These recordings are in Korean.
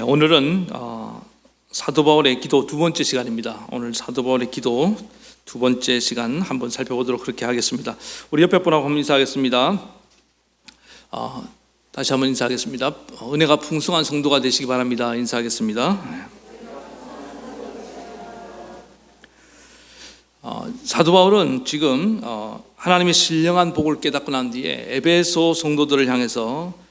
오늘은 사도 바울의 기도 두 번째 시간입니다. 오늘 사도 바울의 기도 두 번째 시간 한번 살펴보도록 그렇게 하겠습니다. 우리 옆에 분하고 한번 인사하겠습니다. 다시 한번 인사하겠습니다. 은혜가 풍성한 성도가 되시기 바랍니다. 인사하겠습니다. 사도 바울은 지금 하나님의 신령한 복을 깨닫고 난 뒤에 에베소 성도들을 향해서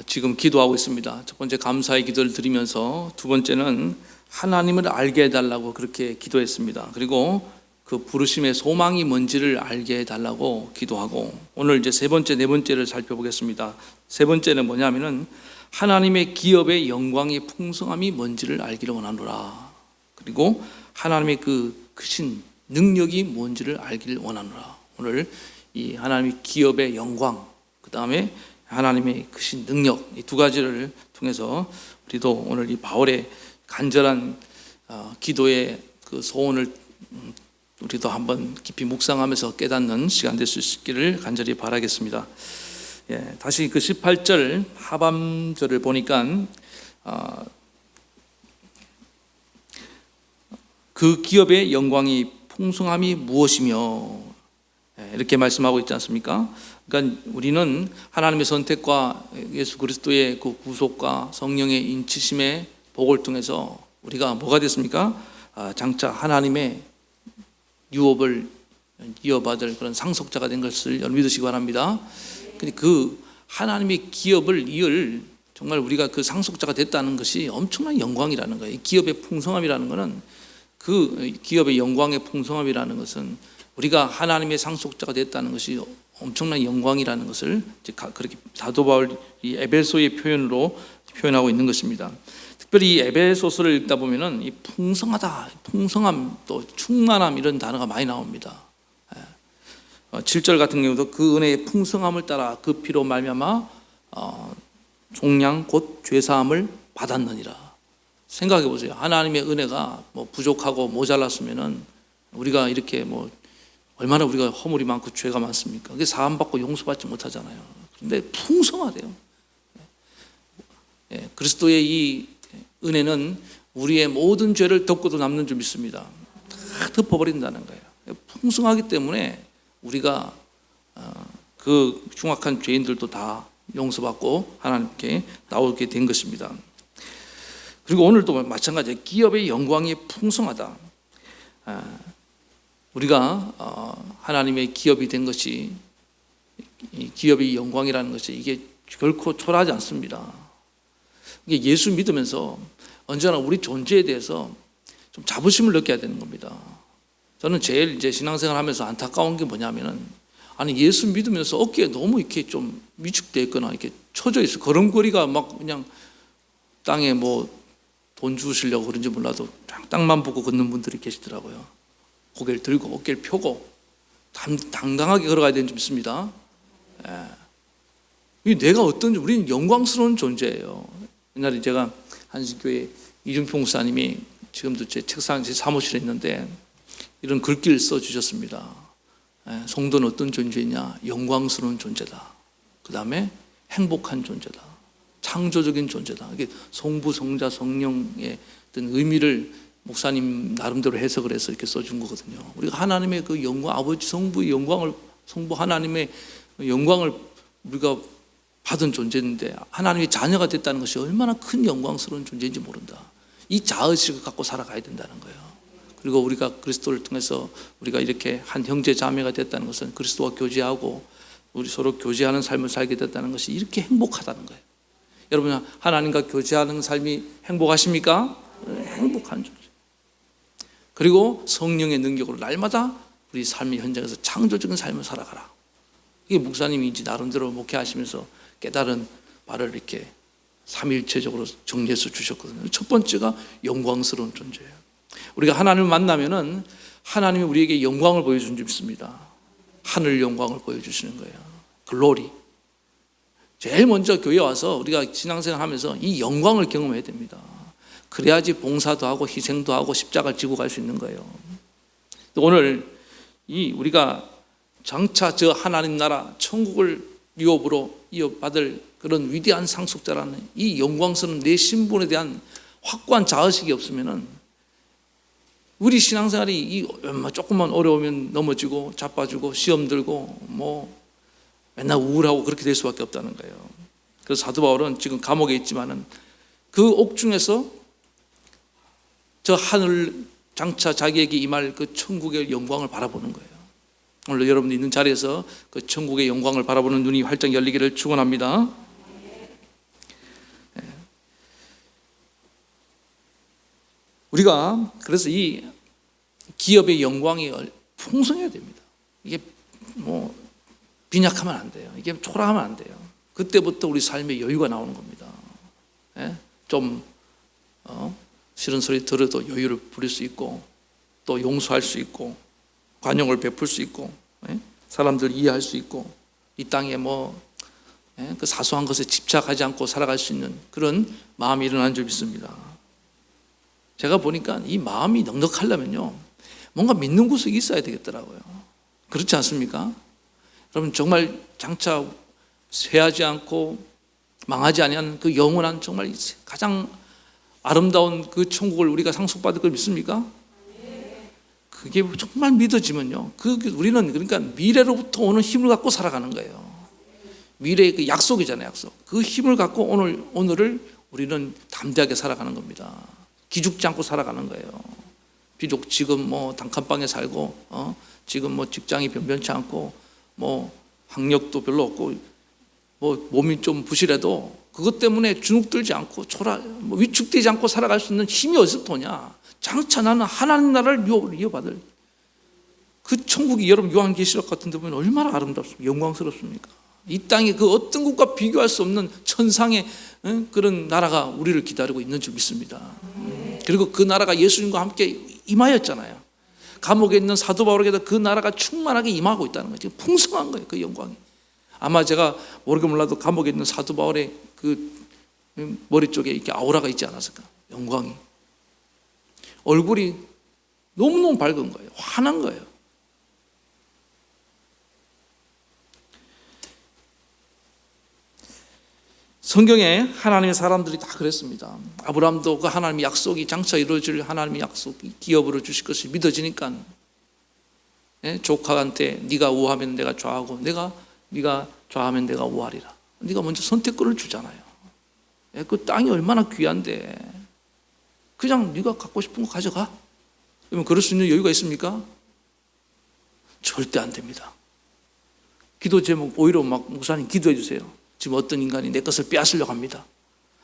지금 기도하고 있습니다. 첫 번째 감사의 기도를 드리면서 두 번째는 하나님을 알게 해달라고 그렇게 기도했습니다. 그리고 그 부르심의 소망이 뭔지를 알게 해달라고 기도하고, 오늘 이제 세 번째, 네 번째를 살펴보겠습니다. 세 번째는 뭐냐면은 하나님의 기업의 영광의 풍성함이 뭔지를 알기를 원하노라. 그리고 하나님의 그 크신 능력이 뭔지를 알기를 원하노라. 오늘 이 하나님의 기업의 영광, 그 다음에 하나님의 크신 능력, 이 두 가지를 통해서 우리도 오늘 이 바울의 간절한 기도의 그 소원을 우리도 한번 깊이 묵상하면서 깨닫는 시간 될 수 있기를 간절히 바라겠습니다. 다시 그 18절 하반절을 보니까 그 기업의 영광이 풍성함이 무엇이며 이렇게 말씀하고 있지 않습니까? 그러니까 우리는 하나님의 선택과 예수 그리스도의 그 구속과 성령의 인치심의 복을 통해서 우리가 뭐가 됐습니까? 장차 하나님의 유업을 이어받을 그런 상속자가 된 것을 여러분 믿으시기 바랍니다. 근데 그 하나님의 기업을 이을 정말 우리가 그 상속자가 됐다는 것이 엄청난 영광이라는 거예요. 이 기업의 풍성함이라는 것은, 그 기업의 영광의 풍성함이라는 것은 우리가 하나님의 상속자가 됐다는 것이 엄청난 영광이라는 것을 그렇게 사도 바울이 에베소의 표현으로 표현하고 있는 것입니다. 특별히 이 에베소서를 읽다 보면은 이 풍성하다, 풍성함, 또 충만함 이런 단어가 많이 나옵니다. 7절 같은 경우도 그 은혜의 풍성함을 따라 그 피로 말미암아 종량 곧 죄사함을 받았느니라. 생각해 보세요. 하나님의 은혜가 뭐 부족하고 모자랐으면은 우리가 이렇게 뭐 얼마나 우리가 허물이 많고 죄가 많습니까? 그게 사함받고 용서받지 못하잖아요. 그런데 풍성하대요. 그리스도의 이 은혜는 우리의 모든 죄를 덮고도 남는 줄 믿습니다. 다 덮어버린다는 거예요. 풍성하기 때문에 우리가 그 흉악한 죄인들도 다 용서받고 하나님께 나오게 된 것입니다. 그리고 오늘도 마찬가지예요. 기업의 영광이 풍성하다. 우리가 하나님의 기업이 된 것이, 이 기업의 영광이라는 것이 이게 결코 초라하지 않습니다. 이게 예수 믿으면서 언제나 우리 존재에 대해서 좀 자부심을 느껴야 되는 겁니다. 저는 제일 이제 신앙생활 하면서 안타까운 게 뭐냐면은, 아니 예수 믿으면서 어깨에 너무 이렇게 좀 위축되어 있거나 이렇게 처져 있어. 걸음걸이가 막 그냥 땅에 뭐 돈 주시려고 그런지 몰라도 땅만 보고 걷는 분들이 계시더라고요. 고개를 들고 어깨를 펴고 당당하게 걸어가야 되는 줄 믿습니다. 내가 어떤지, 우리는 영광스러운 존재예요. 옛날에 제가 한신교회 이준평 목사님이 지금도 제 책상, 제 사무실에 있는데 이런 글귀를 써주셨습니다. 성도는 어떤 존재냐? 영광스러운 존재다. 그 다음에 행복한 존재다. 창조적인 존재다. 이게 성부, 성자, 성령의 어떤 의미를 목사님 나름대로 해석을 해서 이렇게 써준 거거든요. 우리가 하나님의 그 영광, 아버지 성부의 영광을, 성부 하나님의 영광을 우리가 받은 존재인데, 하나님의 자녀가 됐다는 것이 얼마나 큰 영광스러운 존재인지 모른다. 이 자의식을 갖고 살아가야 된다는 거예요. 그리고 우리가 그리스도를 통해서 우리가 이렇게 한 형제 자매가 됐다는 것은 그리스도와 교제하고 우리 서로 교제하는 삶을 살게 됐다는 것이 이렇게 행복하다는 거예요. 여러분, 하나님과 교제하는 삶이 행복하십니까? 행복한 존재. 그리고 성령의 능력으로 날마다 우리 삶의 현장에서 창조적인 삶을 살아가라. 이게 목사님이 이제 나름대로 목회하시면서 깨달은 바를 이렇게 삼위일체적으로 정리해서 주셨거든요. 첫 번째가 영광스러운 존재예요. 우리가 하나님을 만나면은 하나님이 우리에게 영광을 보여주는 줄 믿습니다. 하늘 영광을 보여주시는 거예요. 글로리. 제일 먼저 교회 와서 우리가 신앙생활 하면서 이 영광을 경험해야 됩니다. 그래야지 봉사도 하고 희생도 하고 십자가를 지고 갈 수 있는 거예요. 오늘 우리가 장차 저 하나님 나라 천국을 유업으로 이어받을 그런 위대한 상속자라는 이 영광스러운 내 신분에 대한 확고한 자의식이 없으면은 우리 신앙생활이 이 조금만 어려우면 넘어지고 자빠지고 시험 들고 뭐 맨날 우울하고 그렇게 될 수밖에 없다는 거예요. 그래서 사도 바울은 지금 감옥에 있지만은 그 옥중에서 저 하늘 장차 자기에게 임할 그 천국의 영광을 바라보는 거예요. 오늘 여러분이 있는 자리에서 그 천국의 영광을 바라보는 눈이 활짝 열리기를 축원합니다. 우리가 그래서 이 기업의 영광이 풍성해야 됩니다. 이게 뭐 빈약하면 안 돼요. 이게 초라하면 안 돼요. 그때부터 우리 삶에 여유가 나오는 겁니다. 좀 싫은 소리 들어도 여유를 부릴 수 있고 또 용서할 수 있고 관용을 베풀 수 있고 사람들 이해할 수 있고 이 땅에 그 사소한 것에 집착하지 않고 살아갈 수 있는 그런 마음이 일어나는 줄 믿습니다. 제가 보니까 이 마음이 넉넉하려면요 뭔가 믿는 구석이 있어야 되겠더라고요. 그렇지 않습니까? 여러분 정말 장차 쇠하지 않고 망하지 아니하는 그 영원한 정말 가장 아름다운 그 천국을 우리가 상속받을 걸 믿습니까? 그게 정말 믿어지면요 우리는 그러니까 미래로부터 오는 힘을 갖고 살아가는 거예요. 미래의 그 약속이잖아요. 약속. 그 힘을 갖고 오늘을 우리는 담대하게 살아가는 겁니다. 기죽지 않고 살아가는 거예요. 비록 지금 단칸방에 살고 지금 직장이 변변치 않고 학력도 별로 없고 몸이 좀 부실해도 그것 때문에 주눅들지 않고 위축되지 않고 살아갈 수 있는 힘이 어디서부터 오냐? 장차 나는 하나님 나라를 이어받을 그 천국이 여러분 요한계시록 같은 데 보면 얼마나 아름답습니까? 영광스럽습니까? 이 땅에 그 어떤 것과 비교할 수 없는 천상의 그런 나라가 우리를 기다리고 있는 줄 믿습니다. 그리고 그 나라가 예수님과 함께 임하였잖아요. 감옥에 있는 사도 바울에게도 그 나라가 충만하게 임하고 있다는 거죠. 풍성한 거예요. 그 영광이. 아마 제가 모르게 몰라도 감옥에 있는 사도 바울의 그 머리 쪽에 이렇게 아우라가 있지 않았을까? 영광이. 얼굴이 너무너무 밝은 거예요. 환한 거예요. 성경에 하나님의 사람들이 다 그랬습니다. 아브라함도 그 하나님의 약속이 장차 이루어질 하나님의 약속이 기업으로 주실 것이 믿어지니까 조카한테 네가 우하면 내가 좌하고 네가 좌하면 내가 우하리라. 네가 먼저 선택권을 주잖아요. 그 땅이 얼마나 귀한데 그냥 네가 갖고 싶은 거 가져가. 그러면 그럴 수 있는 여유가 있습니까? 절대 안 됩니다. 기도 제목 오히려 목사님 기도해 주세요. 지금 어떤 인간이 내 것을 빼앗으려고 합니다.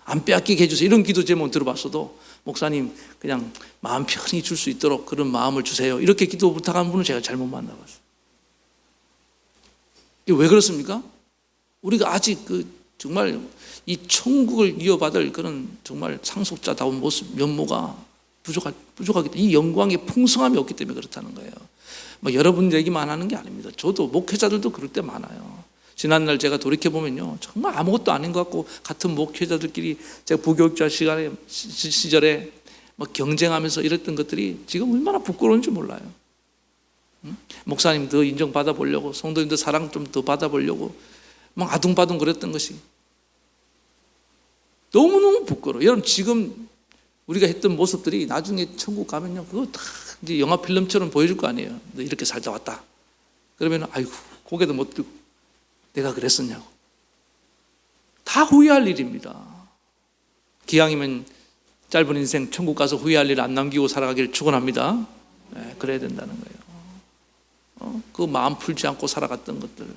안 빼앗기게 해주세요. 이런 기도 제목 들어봤어도 목사님 그냥 마음 편히 줄 수 있도록 그런 마음을 주세요. 이렇게 기도 부탁하는 분은 제가 잘못 만나봤어요. 이게 왜 그렇습니까? 우리가 아직 정말 이 천국을 이어받을 그런 정말 상속자다운 모습, 면모가 부족하기 때문에 이 영광의 풍성함이 없기 때문에 그렇다는 거예요. 여러분 얘기만 하는 게 아닙니다. 저도 목회자들도 그럴 때 많아요. 지난날 제가 돌이켜보면요 정말 아무것도 아닌 것 같고 같은 목회자들끼리 제가 부교육자 시절에 경쟁하면서 이랬던 것들이 지금 얼마나 부끄러운지 몰라요. 목사님 더 인정받아 보려고 성도님들 사랑 좀 더 받아보려고 아둥바둥 그랬던 것이 너무너무 부끄러워요. 여러분 지금 우리가 했던 모습들이 나중에 천국 가면요 그거 다 이제 영화 필름처럼 보여줄 거 아니에요. 너 이렇게 살다 왔다 그러면 아이고 고개도 못 들고 내가 그랬었냐고 다 후회할 일입니다. 기왕이면 짧은 인생 천국 가서 후회할 일 안 남기고 살아가기를 축원합니다. 그래야 된다는 거예요. 그 마음 풀지 않고 살아갔던 것들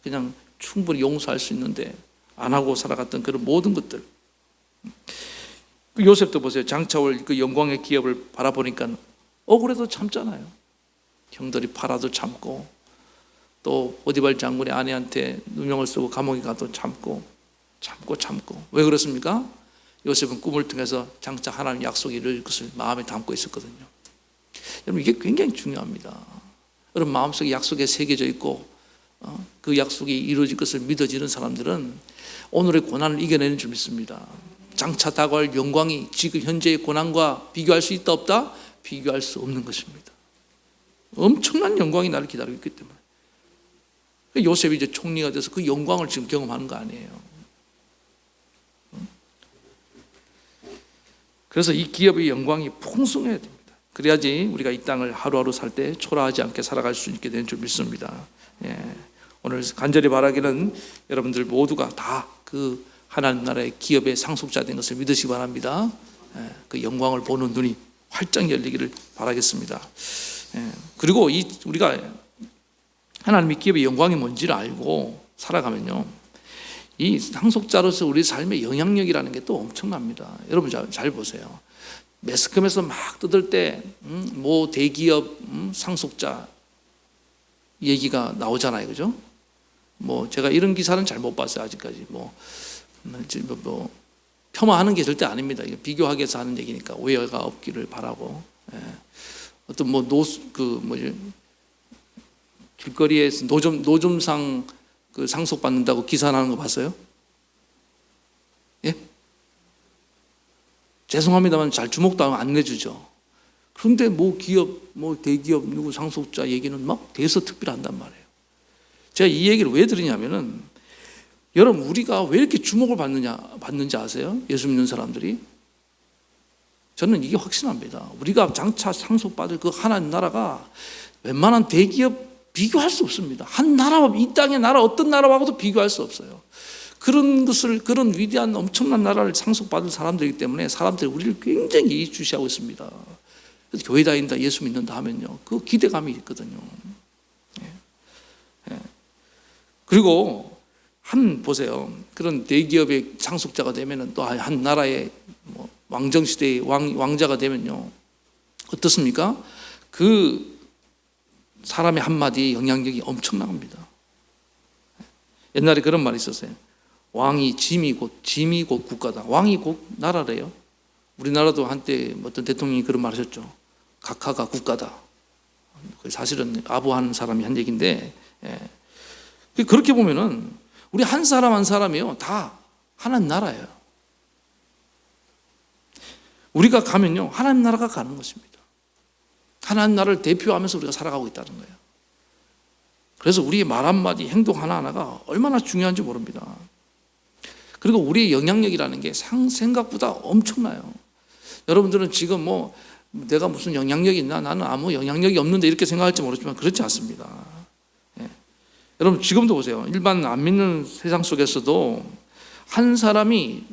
그냥 충분히 용서할 수 있는데 안 하고 살아갔던 그런 모든 것들. 요셉도 보세요. 장차 올 그 영광의 기업을 바라보니까 억울해도 참잖아요. 형들이 팔아도 참고 또 보디발 장군의 아내한테 누명을 쓰고 감옥에 가도 참고 왜 그렇습니까? 요셉은 꿈을 통해서 장차 하나님 약속이 이룰 것을 마음에 담고 있었거든요. 여러분 이게 굉장히 중요합니다. 여러분 마음속에 약속에 새겨져 있고 그 약속이 이루어질 것을 믿어지는 사람들은 오늘의 고난을 이겨내는 줄 믿습니다. 장차 다가올 영광이 지금 현재의 고난과 비교할 수 있다 없다? 비교할 수 없는 것입니다. 엄청난 영광이 나를 기다리고 있기 때문에 요셉이 이제 총리가 돼서 그 영광을 지금 경험하는 거 아니에요. 그래서 이 기업의 영광이 풍성해야 됩니다. 그래야지 우리가 이 땅을 하루하루 살 때 초라하지 않게 살아갈 수 있게 되는 줄 믿습니다. 오늘 간절히 바라기는 여러분들 모두가 다 그 하나님 나라의 기업의 상속자 된 것을 믿으시기 바랍니다. 그 영광을 보는 눈이 활짝 열리기를 바라겠습니다. 그리고 우리가 하나님의 기업의 영광이 뭔지를 알고 살아가면요, 이 상속자로서 우리 삶의 영향력이라는 게 또 엄청납니다. 여러분 잘 보세요. 매스컴에서 막 뜯을 때 뭐 대기업 상속자 얘기가 나오잖아요, 그죠? 뭐 제가 이런 기사는 잘 못 봤어요, 아직까지. 뭐 폄하하는 게 절대 아닙니다. 이게 비교하기 위해서 하는 얘기니까 오해가 없기를 바라고. 어떤 길거리에서 노점상 그 상속 받는다고 기사 나는 거 봤어요? 예? 죄송합니다만 잘 주목도 안 내주죠. 그런데 뭐 기업, 뭐 대기업 누구 상속자 얘기는 막 대서특필한단 말이에요. 제가 이 얘기를 왜 드리냐면은, 여러분 우리가 왜 이렇게 주목을 받는지 아세요? 예수 믿는 사람들이. 저는 이게 확신합니다. 우리가 장차 상속받을 그 하나님 나라가 웬만한 대기업 비교할 수 없습니다. 한 나라와, 이 땅의 나라 어떤 나라하고도 비교할 수 없어요. 그런 그런 위대한 엄청난 나라를 상속받을 사람들이기 때문에 사람들이 우리를 굉장히 이익주시하고 있습니다. 그래서 교회 다닌다, 예수 믿는다 하면요, 그 기대감이 있거든요. 그리고 보세요. 그런 대기업의 상속자가 되면은 또 한 나라의 왕정 시대의 왕자가 되면요, 어떻습니까? 그 사람의 한마디 영향력이 엄청납니다. 옛날에 그런 말이 있었어요. 짐이 곧 국가다. 왕이 곧 나라래요. 우리나라도 한때 어떤 대통령이 그런 말 하셨죠. 각하가 국가다. 사실은 아부하는 사람이 한 얘기인데, 그렇게 보면은 우리 한 사람 한 사람이요, 다 하나님 나라예요. 우리가 가면요, 하나님 나라가 가는 것입니다. 하나님 나라를 대표하면서 우리가 살아가고 있다는 거예요. 그래서 우리의 말 한마디, 행동 하나하나가 얼마나 중요한지 모릅니다. 그리고 우리의 영향력이라는 게 생각보다 엄청나요. 여러분들은 지금 내가 무슨 영향력이 있나, 나는 아무 영향력이 없는데 이렇게 생각할지 모르지만 그렇지 않습니다. 여러분 지금도 보세요. 일반 안 믿는 세상 속에서도 한 사람이,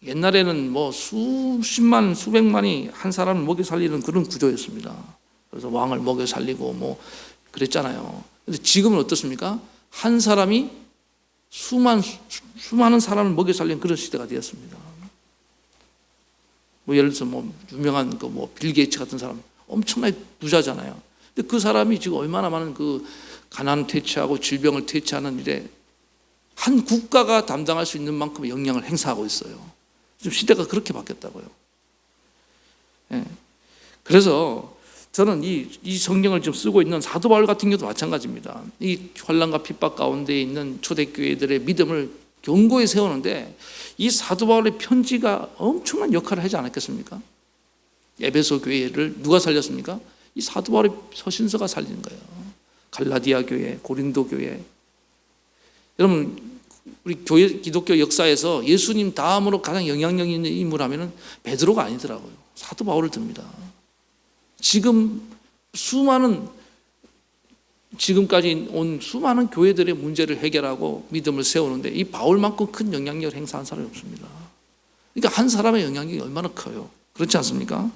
옛날에는 수십만 수백만이 한 사람을 먹여 살리는 그런 구조였습니다. 그래서 왕을 먹여 살리고 그랬잖아요. 근데 지금은 어떻습니까? 한 사람이 수많은 사람을 먹여 살리는 그런 시대가 되었습니다. 예를 들어서 유명한 빌 게이츠 같은 사람 엄청나게 부자잖아요. 근데 그 사람이 지금 얼마나 많은 가난을 퇴치하고 질병을 퇴치하는 일에 한 국가가 담당할 수 있는 만큼의 영향을 행사하고 있어요. 지금 시대가 그렇게 바뀌었다고요. 그래서 저는 이 성경을 지금 쓰고 있는 사도 바울 같은 경우도 마찬가지입니다. 이 환난과 핍박 가운데 있는 초대교회들의 믿음을 견고히 세우는데 이 사도 바울의 편지가 엄청난 역할을 하지 않았겠습니까? 에베소 교회를 누가 살렸습니까? 이 사도 바울의 서신서가 살린 거예요. 갈라디아 교회, 고린도 교회. 여러분 우리 기독교 역사에서 예수님 다음으로 가장 영향력 있는 인물 하면은 베드로가 아니더라고요. 사도 바울을 듭니다. 지금까지 온 수많은 교회들의 문제를 해결하고 믿음을 세우는데 이 바울만큼 큰 영향력을 행사한 사람이 없습니다. 그러니까 한 사람의 영향력이 얼마나 커요. 그렇지 않습니까?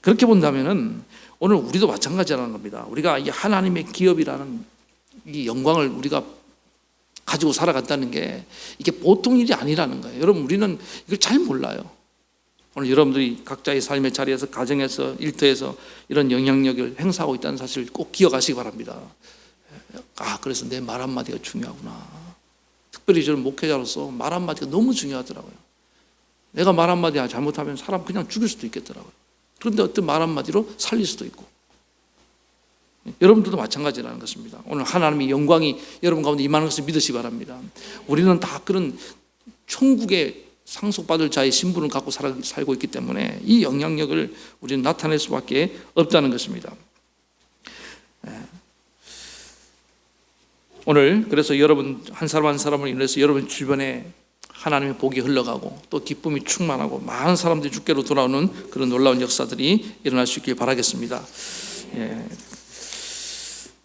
그렇게 본다면은 오늘 우리도 마찬가지라는 겁니다. 우리가 이 하나님의 기업이라는 이 영광을 우리가 가지고 살아간다는 게 이게 보통 일이 아니라는 거예요. 여러분 우리는 이걸 잘 몰라요. 오늘 여러분들이 각자의 삶의 자리에서, 가정에서, 일터에서 이런 영향력을 행사하고 있다는 사실을 꼭 기억하시기 바랍니다. 그래서 내 말 한마디가 중요하구나. 특별히 저는 목회자로서 말 한마디가 너무 중요하더라고요. 내가 말 한마디 잘못하면 사람 그냥 죽일 수도 있겠더라고요. 그런데 어떤 말 한마디로 살릴 수도 있고. 여러분들도 마찬가지라는 것입니다. 오늘 하나님의 영광이 여러분 가운데 임하는 것을 믿으시기 바랍니다. 우리는 다 그런 천국의 상속받을 자의 신분을 갖고 살고 있기 때문에 이 영향력을 우리는 나타낼 수밖에 없다는 것입니다. 오늘 그래서 여러분 한 사람 한 사람을 인해서 여러분 주변에 하나님의 복이 흘러가고 또 기쁨이 충만하고 많은 사람들이 주께로 돌아오는 그런 놀라운 역사들이 일어날 수 있길 바라겠습니다. 예.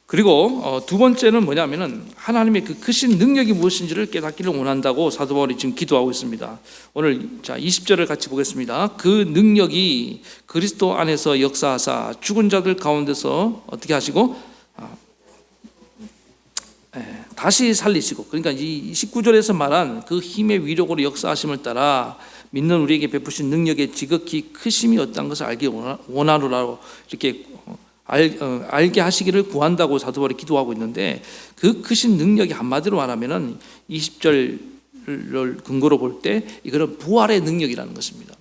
그리고 두 번째는 뭐냐면은 하나님의 그 크신 능력이 무엇인지를 깨닫기를 원한다고 사도 바울이 지금 기도하고 있습니다. 오늘 20절을 같이 보겠습니다. 그 능력이 그리스도 안에서 역사하사 죽은 자들 가운데서 어떻게 하시고 다시 살리시고, 그러니까 이 19절에서 말한 그 힘의 위력으로 역사하심을 따라 믿는 우리에게 베푸신 능력의 지극히 크심이 어떤 것을 알기 원하노라고 이렇게 알게 하시기를 구한다고 사도 바울이 기도하고 있는데, 그 크신 능력이 한마디로 말하면은 20절을 근거로 볼 때 이거는 부활의 능력이라는 것입니다.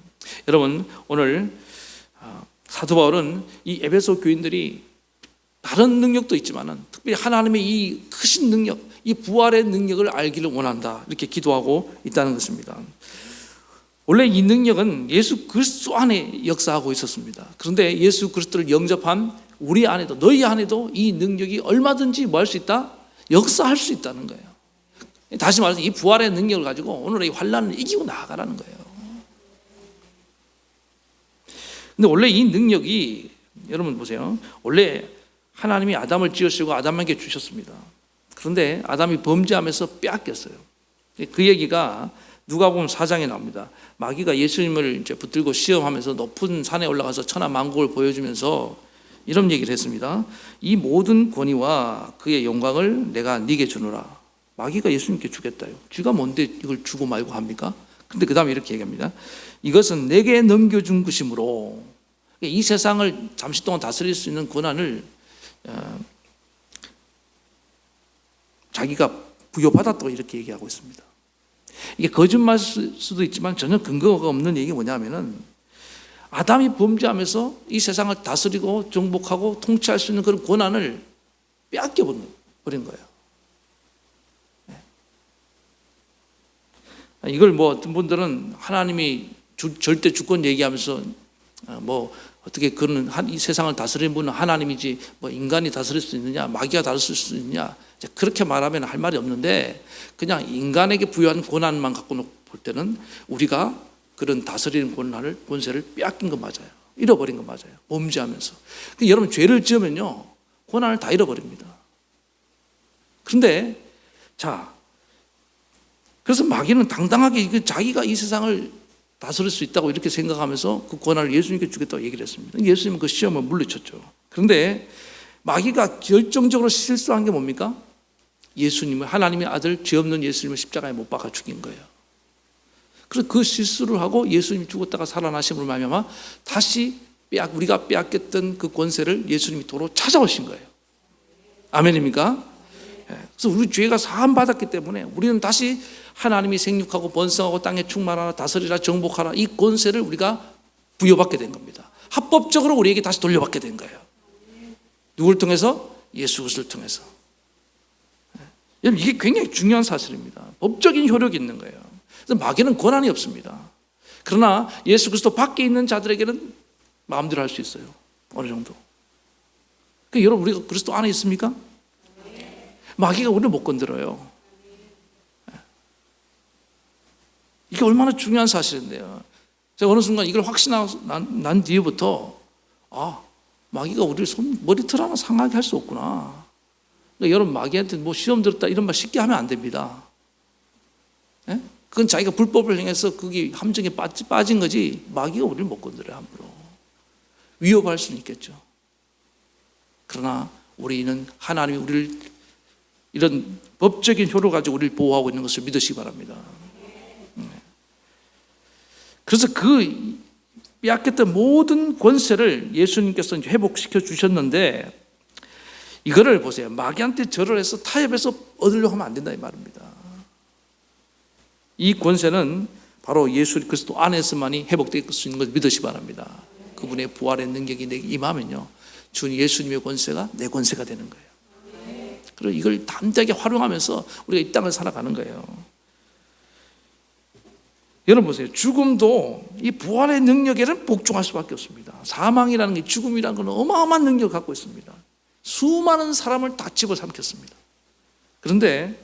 여러분, 오늘 사도 바울은 이 에베소 교인들이 다른 능력도 있지만은 특별히 하나님의 이 크신 능력, 이 부활의 능력을 알기를 원한다, 이렇게 기도하고 있다는 것입니다. 원래 이 능력은 예수 그리스도 안에 역사하고 있었습니다. 그런데 예수 그리스도를 영접한 우리 안에도, 너희 안에도 이 능력이 얼마든지 뭐 할 수 있다? 역사할 수 있다는 거예요. 다시 말해서 이 부활의 능력을 가지고 오늘의 이 환난을 이기고 나아가라는 거예요. 근데 원래 이 능력이, 여러분 보세요, 원래 하나님이 아담을 지으시고 아담에게 주셨습니다. 그런데 아담이 범죄하면서 빼앗겼어요. 그 얘기가 누가복음 4장에 나옵니다. 마귀가 예수님을 이제 붙들고 시험하면서 높은 산에 올라가서 천하만국을 보여주면서 이런 얘기를 했습니다. 이 모든 권위와 그의 영광을 내가 네게 주노라. 마귀가 예수님께 주겠다요. 쥐가 뭔데 이걸 주고 말고 합니까? 근데 그 다음에 이렇게 얘기합니다. 이것은 내게 넘겨준 것이므로, 이 세상을 잠시 동안 다스릴 수 있는 권한을 자기가 부여받았다고 이렇게 얘기하고 있습니다. 이게 거짓말일 수도 있지만 전혀 근거가 없는 얘기가 뭐냐면은, 아담이 범죄하면서 이 세상을 다스리고 정복하고 통치할 수 있는 그런 권한을 빼앗겨 버린 거예요. 이걸 뭐 어떤 분들은 하나님이 절대 주권 얘기하면서 뭐 어떻게 그런 이 세상을 다스리는 분은 하나님이지 뭐 인간이 다스릴 수 있느냐, 마귀가 다스릴 수 있느냐, 그렇게 말하면 할 말이 없는데, 그냥 인간에게 부여한 권한만 갖고 볼 때는 우리가 그런 다스리는 권세를 빼앗긴 거 맞아요. 잃어버린 거 맞아요. 범죄하면서. 여러분, 죄를 지으면요 권한을 다 잃어버립니다. 그런데 그래서 마귀는 당당하게 자기가 이 세상을 다스릴 수 있다고 이렇게 생각하면서 그 권한을 예수님께 주겠다고 얘기를 했습니다. 예수님은 그 시험을 물리쳤죠. 그런데 마귀가 결정적으로 실수한 게 뭡니까? 예수님을, 하나님의 아들, 죄 없는 예수님을 십자가에 못 박아 죽인 거예요. 그래서 그 실수를 하고 예수님이 죽었다가 살아나심으로 말미암아 다시 우리가 빼앗겼던 그 권세를 예수님이 도로 찾아오신 거예요. 아멘입니까? 그래서 우리 죄가 사함 받았기 때문에 우리는 다시 하나님이 생육하고 번성하고 땅에 충만하라, 다스리라, 정복하라, 이 권세를 우리가 부여받게 된 겁니다. 합법적으로 우리에게 다시 돌려받게 된 거예요. 누굴 통해서? 예수 그리스도를 통해서. 여러분, 이게 굉장히 중요한 사실입니다. 법적인 효력이 있는 거예요. 그래서 마귀는 권한이 없습니다. 그러나 예수 그리스도 밖에 있는 자들에게는 마음대로 할 수 있어요. 어느 정도. 그러니까 여러분, 우리가 그리스도 안에 있습니까? 마귀가 우리를 못 건드려요. 이게 얼마나 중요한 사실인데요. 제가 어느 순간 이걸 확신하고 난 뒤에부터 마귀가 우리를 머리털 하나 상하게 할 수 없구나. 그러니까 여러분, 마귀한테 뭐 시험 들었다 이런 말 쉽게 하면 안 됩니다. 예? 그건 자기가 불법을 행해서 그게 함정에 빠진 거지, 마귀가 우리를 못 건드려요. 함부로 위협할 수는 있겠죠. 그러나 우리는 하나님이 우리를 이런 법적인 효를 가지고 우리를 보호하고 있는 것을 믿으시기 바랍니다. 그래서 그 빼앗겼던 모든 권세를 예수님께서 회복시켜 주셨는데, 이거를 보세요. 마귀한테 절을 해서 타협해서 얻으려고 하면 안 된다 이 말입니다. 이 권세는 바로 예수 그리스도 안에서만이 회복될 수 있는 것을 믿으시기 바랍니다. 그분의 부활의 능력이 내게 임하면요, 주님 예수님의 권세가 내 권세가 되는 거예요. 그리고 이걸 담대하게 활용하면서 우리가 이 땅을 살아가는 거예요. 여러분 보세요. 죽음도 이 부활의 능력에는 복종할 수밖에 없습니다. 사망이라는 게, 죽음이라는 건 어마어마한 능력을 갖고 있습니다. 수많은 사람을 다 집어삼켰습니다. 그런데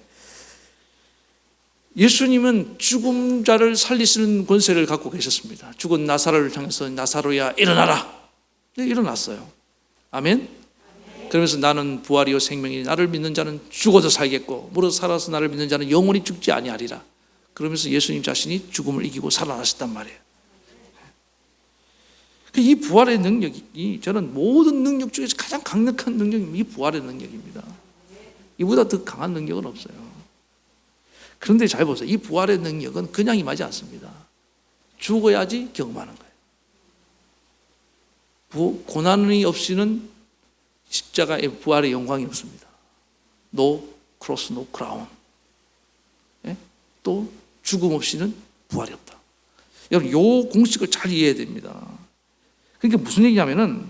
예수님은 죽은 자를 살리시는 권세를 갖고 계셨습니다. 죽은 나사로를 향해서 나사로야 일어나라. 네, 일어났어요. 아멘. 그러면서 나는 부활이요 생명이니 나를 믿는 자는 죽어도 살겠고 무릇 살아서 나를 믿는 자는 영원히 죽지 아니하리라. 그러면서 예수님 자신이 죽음을 이기고 살아나셨단 말이에요. 이 부활의 능력이 저는 모든 능력 중에서 가장 강력한 능력이 이 부활의 능력입니다. 이보다 더 강한 능력은 없어요. 그런데 잘 보세요. 이 부활의 능력은 그냥 임하지 않습니다. 죽어야지 경험하는 거예요. 고난이 없이는 십자가의 부활의 영광이 없습니다. No cross, no crown. 예? 또 죽음 없이는 부활이 없다. 여러분, 이 공식을 잘 이해해야 됩니다. 그러니까 무슨 얘기냐면은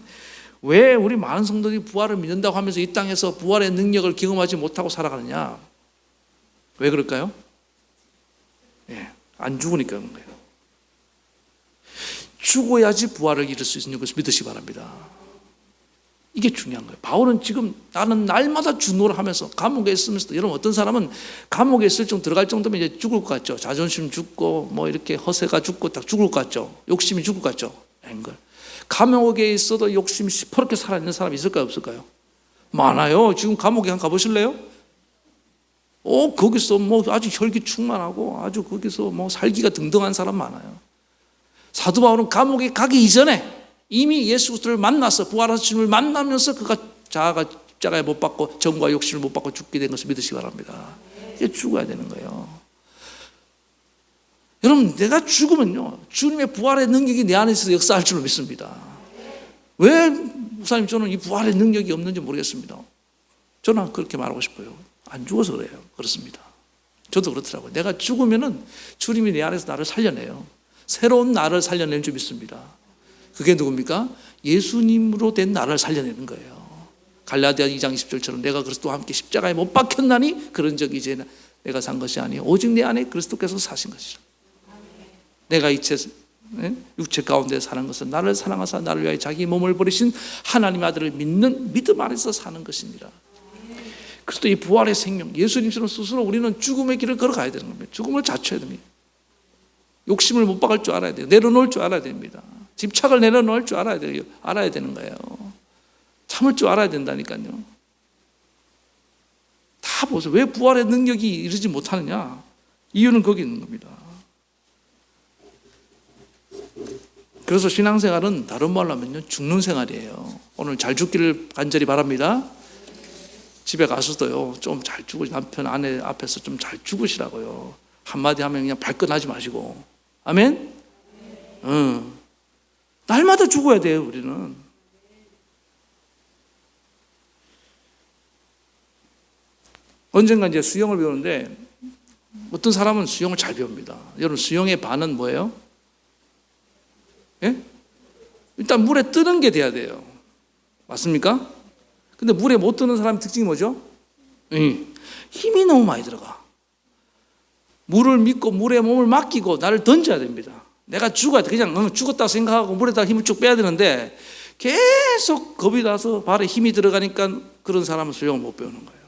왜 우리 많은 성도들이 부활을 믿는다고 하면서 이 땅에서 부활의 능력을 경험하지 못하고 살아가느냐? 왜 그럴까요? 예, 안 죽으니까 그런 거예요. 죽어야지 부활을 이룰 수 있는 것을 믿으시기 바랍니다. 이게 중요한 거예요. 바울은 지금 나는 날마다 주노를 하면서 감옥에 있으면서도, 여러분 어떤 사람은 감옥에 있을 정도 들어갈 정도면 이제 죽을 것 같죠. 자존심 죽고 뭐 이렇게 허세가 죽고 딱 죽을 것 같죠. 욕심이 죽을 것 같죠. 앵글. 감옥에 있어도 욕심이 시퍼렇게 살아있는 사람이 있을까요, 없을까요? 많아요. 지금 감옥에 한번 가보실래요? 거기서 뭐 아주 혈기 충만하고 아주 거기서 뭐 살기가 등등한 사람 많아요. 사도 바울은 감옥에 가기 이전에 이미 예수 그리스도를 만나서 부활하신 주님을 만나면서 그가 자아가 십자가에 못 박고 정과 욕심을 못 받고 죽게 된 것을 믿으시기 바랍니다. 이제 죽어야 되는 거예요. 여러분, 내가 죽으면요 주님의 부활의 능력이 내 안에 있어서 역사할 줄로 믿습니다. 왜 목사님 저는 이 부활의 능력이 없는지 모르겠습니다. 저는 그렇게 말하고 싶어요. 안 죽어서 그래요. 그렇습니다. 저도 그렇더라고요. 내가 죽으면은 주님이 내 안에서 나를 살려내요. 새로운 나를 살려내는 줄 믿습니다. 그게 누굽니까? 예수님으로 된 나를 살려내는 거예요. 갈라디아 2장 20절처럼 내가 그리스도와 함께 십자가에 못 박혔나니 그런 적이 이제 내가 산 것이 아니에요. 오직 내 안에 그리스도께서 사신 것이라. 내가 이체 육체 가운데 사는 것은 나를 사랑하사 나를 위하여 자기 몸을 버리신 하나님 아들을 믿는 믿음 안에서 사는 것입니다. 그래서 이 부활의 생명, 예수님처럼 스스로 우리는 죽음의 길을 걸어가야 되는 겁니다. 죽음을 자초해야 됩니다. 욕심을 못 박을 줄 알아야 돼요. 내려놓을 줄 알아야 됩니다. 집착을 내려놓을 줄 알아야 돼요. 알아야 되는 거예요. 참을 줄 알아야 된다니까요. 다 보세요. 왜 부활의 능력이 이르지 못하느냐? 이유는 거기 있는 겁니다. 그래서 신앙생활은 다른 말로 하면요 죽는 생활이에요. 오늘 잘 죽기를 간절히 바랍니다. 집에 가서도요 좀 잘 죽으시, 남편 아내 앞에서 좀 잘 죽으시라고요. 한마디 하면 그냥 발끈하지 마시고. 아멘? 날마다 죽어야 돼요. 우리는. 언젠가 이제 수영을 배우는데 어떤 사람은 수영을 잘 배웁니다. 여러분 수영의 반은 뭐예요? 예? 일단 물에 뜨는 게 돼야 돼요. 맞습니까? 근데 물에 못 뜨는 사람의 특징이 뭐죠? 힘이 너무 많이 들어가. 물을 믿고 물에 몸을 맡기고 나를 던져야 됩니다. 내가 죽어야 돼. 그냥 죽었다고 생각하고 물에다 힘을 쭉 빼야 되는데 계속 겁이 나서 발에 힘이 들어가니까 그런 사람은 수영을 못 배우는 거예요.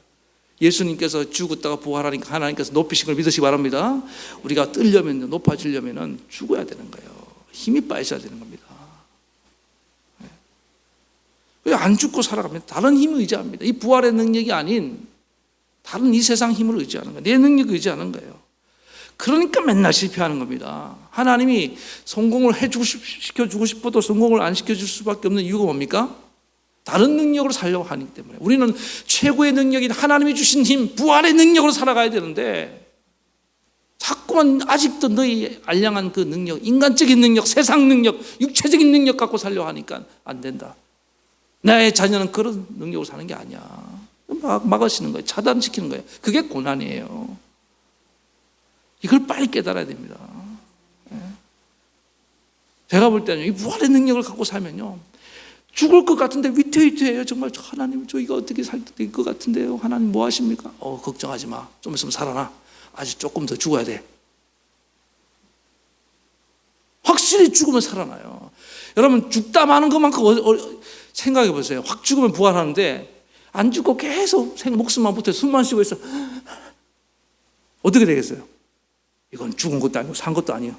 예수님께서 죽었다가 부활하니까 하나님께서 높이신 걸 믿으시기 바랍니다. 우리가 뜨려면, 높아지려면 죽어야 되는 거예요. 힘이 빠져야 되는 겁니다. 왜 안 죽고 살아가면 다른 힘을 의지합니다. 이 부활의 능력이 아닌 다른 이 세상 힘을 의지하는 거예요. 내 능력을 의지하는 거예요. 그러니까 맨날 실패하는 겁니다. 하나님이 성공을 시켜주고 싶어도 성공을 안 시켜줄 수밖에 없는 이유가 뭡니까? 다른 능력으로 살려고 하기 때문에. 우리는 최고의 능력인 하나님이 주신 힘, 부활의 능력으로 살아가야 되는데 자꾸만 아직도 너희 알량한 그 능력, 인간적인 능력, 세상 능력, 육체적인 능력 갖고 살려고 하니까 안 된다. 나의 자녀는 그런 능력으로 사는 게 아니야. 막으시는 거예요. 차단시키는 거예요. 그게 고난이에요. 이걸 빨리 깨달아야 됩니다. 제가 볼 때는 이 부활의 능력을 갖고 살면요 죽을 것 같은데 위태위태해요. 정말 하나님 저 이거 어떻게 살 것 같은데요. 하나님 뭐 하십니까? 걱정하지 마. 좀 있으면 살아나. 아직 조금 더 죽어야 돼. 확실히 죽으면 살아나요. 여러분 죽다 마는 것만큼 생각해 보세요. 확 죽으면 부활하는데 안 죽고 계속 목숨만 붙어 숨만 쉬고 있어. 어떻게 되겠어요? 이건 죽은 것도 아니고 산 것도 아니에요.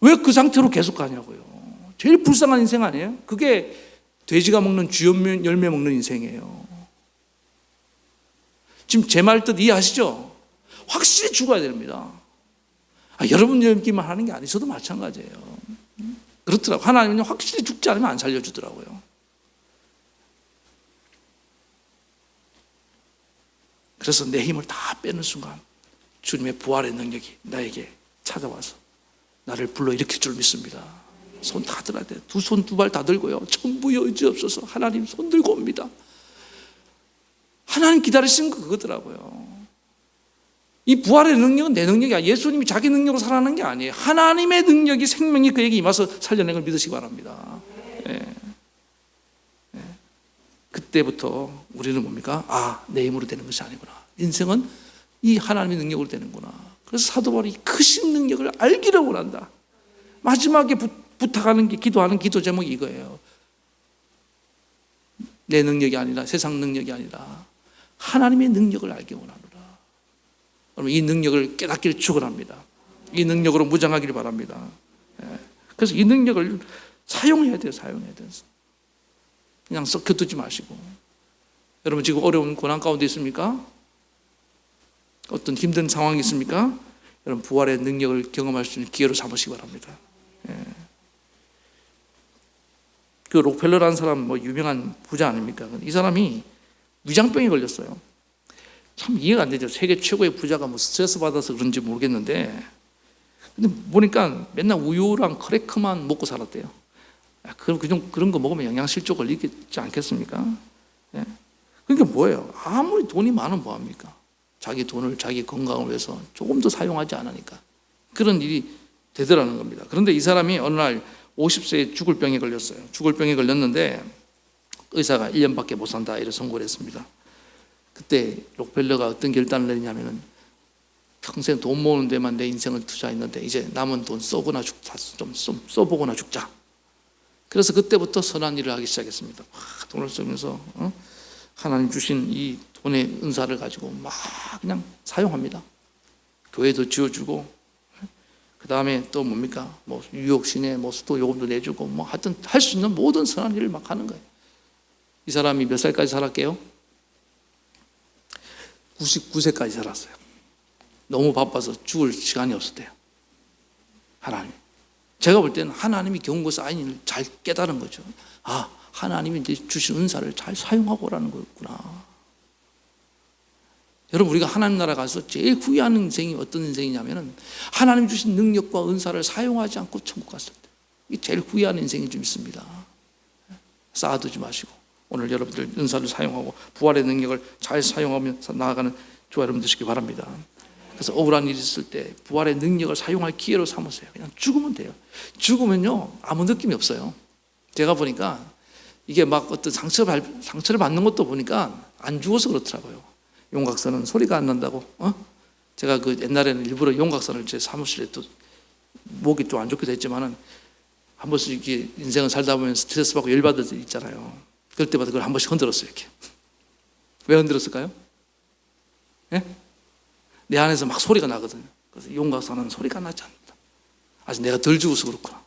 왜 그 상태로 계속 가냐고요. 제일 불쌍한 인생 아니에요? 그게 돼지가 먹는 쥐 열매 먹는 인생이에요. 지금 제 말 뜻 이해하시죠? 확실히 죽어야 됩니다. 여러분 얘기만 하는 게 아니에요. 저도 마찬가지예요. 그렇더라고요. 하나님은 확실히 죽지 않으면 안 살려주더라고요. 그래서 내 힘을 다 빼는 순간 주님의 부활의 능력이 나에게 찾아와서 나를 불러일으킬 줄 믿습니다. 손 다 들어야 돼요. 두 손 두 발 다 들고요. 전부 여지 없어서 하나님 손 들고 옵니다. 하나님 기다리시는 거 그거더라고요. 이 부활의 능력은 내 능력이 아니에요. 예수님이 자기 능력으로 살아나는 게 아니에요. 하나님의 능력이 생명이 그에게 임해서 살려낸 걸 믿으시기 바랍니다. 그때부터 우리는 뭡니까? 내 힘으로 되는 것이 아니구나. 인생은 이 하나님의 능력으로 되는구나. 그래서 사도 바울이 크신 능력을 알기를 원한다. 마지막에 부탁하는 게 기도하는 기도 제목이 이거예요. 내 능력이 아니라 세상 능력이 아니라 하나님의 능력을 알기 원하노라. 그러면 이 능력을 깨닫기를 축원합니다. 이 능력으로 무장하기를 바랍니다. 그래서 이 능력을 사용해야 돼요. 사용해야 돼요. 그냥 썩혀두지 마시고. 여러분 지금 어려운 고난 가운데 있습니까? 어떤 힘든 상황이 있습니까? 여러분 부활의 능력을 경험할 수 있는 기회로 삼으시기 바랍니다. 그 록펠러라는 사람 유명한 부자 아닙니까? 이 사람이 위장병에 걸렸어요. 참 이해가 안 되죠. 세계 최고의 부자가 스트레스 받아서 그런지 모르겠는데, 근데 보니까 맨날 우유랑 크래커만 먹고 살았대요. 그런 거 먹으면 영양실조 걸리지 않겠습니까? 그러니까 뭐예요? 아무리 돈이 많으면 뭐합니까? 자기 돈을 자기 건강을 위해서 조금 더 사용하지 않으니까 그런 일이 되더라는 겁니다. 그런데 이 사람이 어느 날 50세에 죽을 병에 걸렸어요. 죽을 병에 걸렸는데 의사가 1년밖에 못 산다 이렇게 선고를 했습니다. 그때 록펠러가 어떤 결단을 내리냐면은 평생 돈 모으는 데만 내 인생을 투자했는데 이제 남은 돈 써보거나 죽자. 좀 써보거나 죽자. 그래서 그때부터 선한 일을 하기 시작했습니다. 돈을 쓰면서 하나님 주신 이 돈의 은사를 가지고 막 그냥 사용합니다. 교회도 지어주고, 그 다음에 또 뭡니까? 유혹 시내 수도 요금도 내주고, 하여튼 할 수 있는 모든 선한 일을 막 하는 거예요. 이 사람이 몇 살까지 살았게요? 99세까지 살았어요. 너무 바빠서 죽을 시간이 없었대요. 하나님. 제가 볼 때는 하나님이 경고 사인을 잘 깨달은 거죠. 하나님이 주신 은사를 잘 사용하고 오라는 거였구나. 여러분 우리가 하나님 나라 가서 제일 후회하는 인생이 어떤 인생이냐면은 하나님 주신 능력과 은사를 사용하지 않고 천국 갔을 때 이게 제일 후회하는 인생이 좀 있습니다. 쌓아두지 마시고 오늘 여러분들 은사를 사용하고 부활의 능력을 잘 사용하면서 나아가는 저와 여러분 되시기 바랍니다. 그래서 억울한 일이 있을 때 부활의 능력을 사용할 기회로 삼으세요. 그냥 죽으면 돼요. 죽으면요 아무 느낌이 없어요. 제가 보니까 이게 막 어떤 상처를 받는 것도 보니까 안 죽어서 그렇더라고요. 용각선은 소리가 안 난다고. 제가 그 옛날에는 일부러 용각선을 제 사무실에 또 목이 좀 안 좋게 됐지만은 한 번씩 이렇게 인생을 살다 보면 스트레스 받고 열받을 때 있잖아요. 그럴 때마다 그걸 한 번씩 흔들었어요. 이렇게. 왜 흔들었을까요? 예? 내 안에서 막 소리가 나거든요. 그래서 용각선은 소리가 나지 않는다. 아직 내가 덜 죽어서 그렇구나.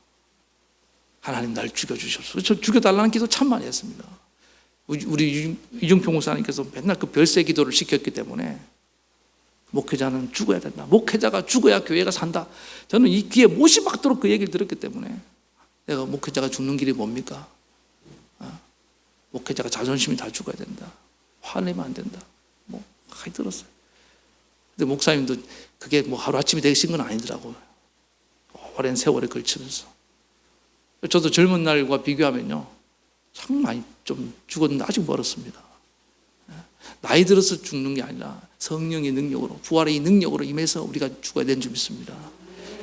하나님 날 죽여주셨어. 저 죽여달라는 기도 참 많이 했습니다. 우리 이중평 목사님께서 맨날 그 별세 기도를 시켰기 때문에 목회자는 죽어야 된다. 목회자가 죽어야 교회가 산다. 저는 이 귀에 못이 박도록 그 얘기를 들었기 때문에 내가 목회자가 죽는 길이 뭡니까? 목회자가 자존심이 다 죽어야 된다. 화내면 안 된다. 많이 들었어요. 근데 목사님도 그게 하루아침에 되신 건 아니더라고요. 오랜 세월에 걸치면서. 저도 젊은 날과 비교하면요. 참 많이 좀 죽었는데 아직 멀었습니다. 나이 들어서 죽는 게 아니라 성령의 능력으로 부활의 능력으로 임해서 우리가 죽어야 되는 줄 믿습니다.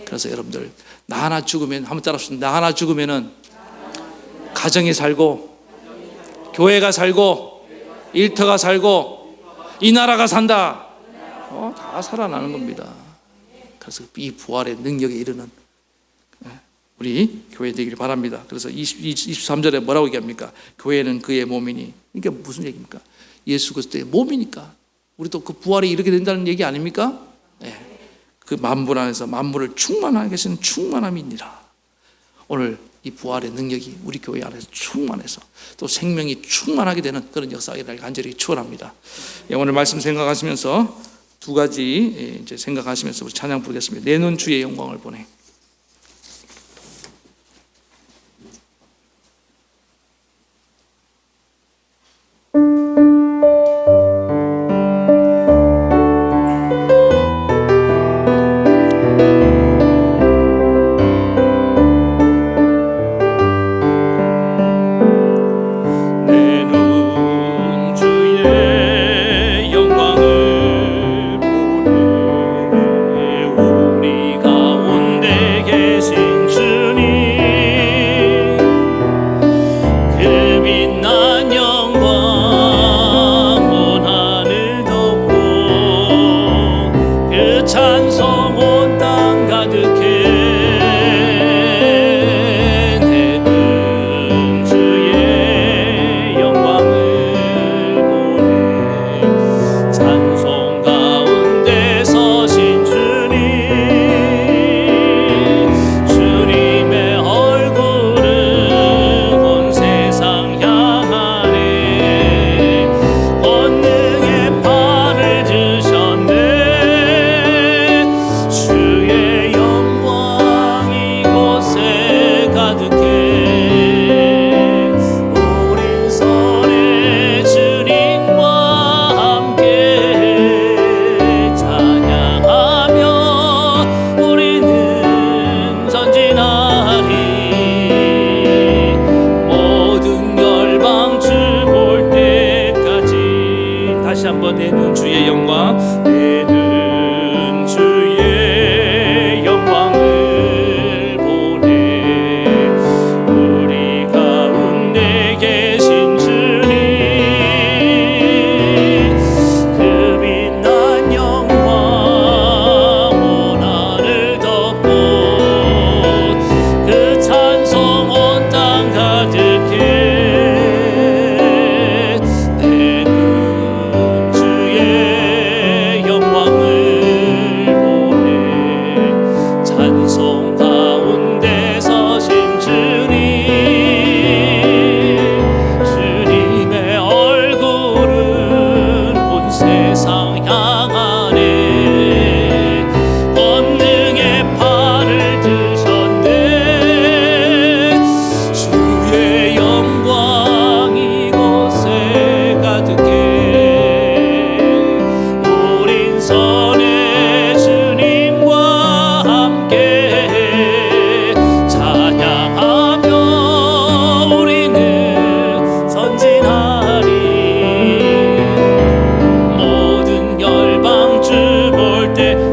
그래서 여러분들 나 하나 죽으면 한번 따라합시다. 나 하나 죽으면은 가정이 살고 교회가 살고 일터가 살고 이 나라가 산다. 다 살아나는 겁니다. 그래서 이 부활의 능력에 이르는 우리 교회 되기를 바랍니다. 그래서 23절에 뭐라고 얘기합니까? 교회는 그의 몸이니. 이게 무슨 얘기입니까? 예수 그리스도의 몸이니까 우리도 그 부활에 이르게 된다는 얘기 아닙니까? 그 만물 안에서 만물을 충만하게 계시는 충만함이니라. 오늘 이 부활의 능력이 우리 교회 안에서 충만해서 또 생명이 충만하게 되는 그런 역사가 일어날 간절히 축원합니다. 오늘 말씀 생각하시면서 두 가지 이제 생각하시면서 우리 찬양 부르겠습니다. 내 눈 주의 영광을 보내.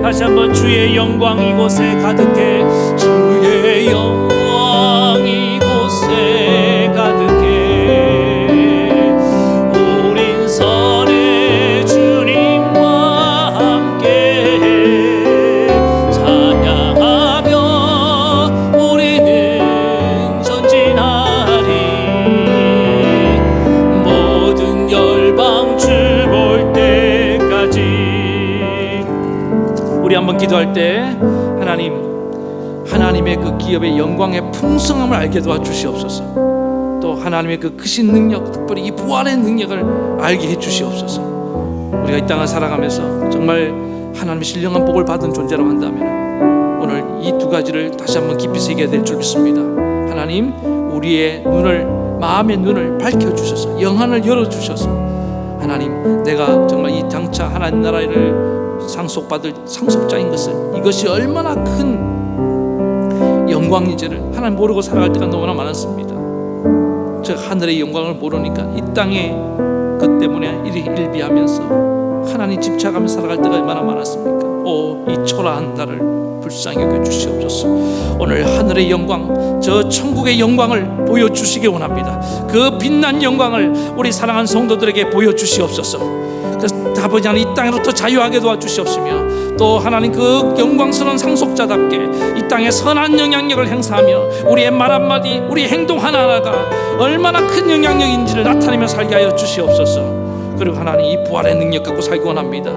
다시 한번 주의 영광 이곳에 가득해. 주의 영광 이곳에 가득해. 우린 선의 주님과 함께 찬양하며 우리는 전진하리. 모든 열방 주 볼 때까지. 우리 한번 기도할 때 하나님의 그 기업의 영광의 풍성함을 알게 도와주시옵소서. 또 하나님의 그 크신 능력, 특별히 이 부활의 능력을 알게 해주시옵소서. 우리가 이 땅을 살아가면서 정말 하나님의 신령한 복을 받은 존재라고 한다면 오늘 이 두 가지를 다시 한번 깊이 새겨야 될 줄 믿습니다. 하나님, 우리의 눈을, 마음의 눈을 밝혀주셔서 영안을 열어주셔서 하나님, 내가 정말 이 장차 하나님 나라를 상속받을 상속자인 것을, 이것이 얼마나 큰 영광인지를 하나님 모르고 살아갈 때가 너무나 많았습니다. 저 하늘의 영광을 모르니까 이 땅에 그 때문에 일비하면서 하나님 집착하며 살아갈 때가 얼마나 많았습니까? 이 초라한 나를 불쌍히 여겨주시옵소서. 오늘 하늘의 영광, 저 천국의 영광을 보여주시기 원합니다. 그 빛난 영광을 우리 사랑하는 성도들에게 보여주시옵소서. 그래서 아버지 하나님, 이 땅에로부터 자유하게 도와주시옵시며 또 하나님 그 영광스러운 상속자답게 이 땅에 선한 영향력을 행사하며 우리의 말 한마디, 우리 행동 하나하나가 얼마나 큰 영향력인지를 나타내며 살게 하여 주시옵소서. 그리고 하나님, 이 부활의 능력 갖고 살기 원합니다.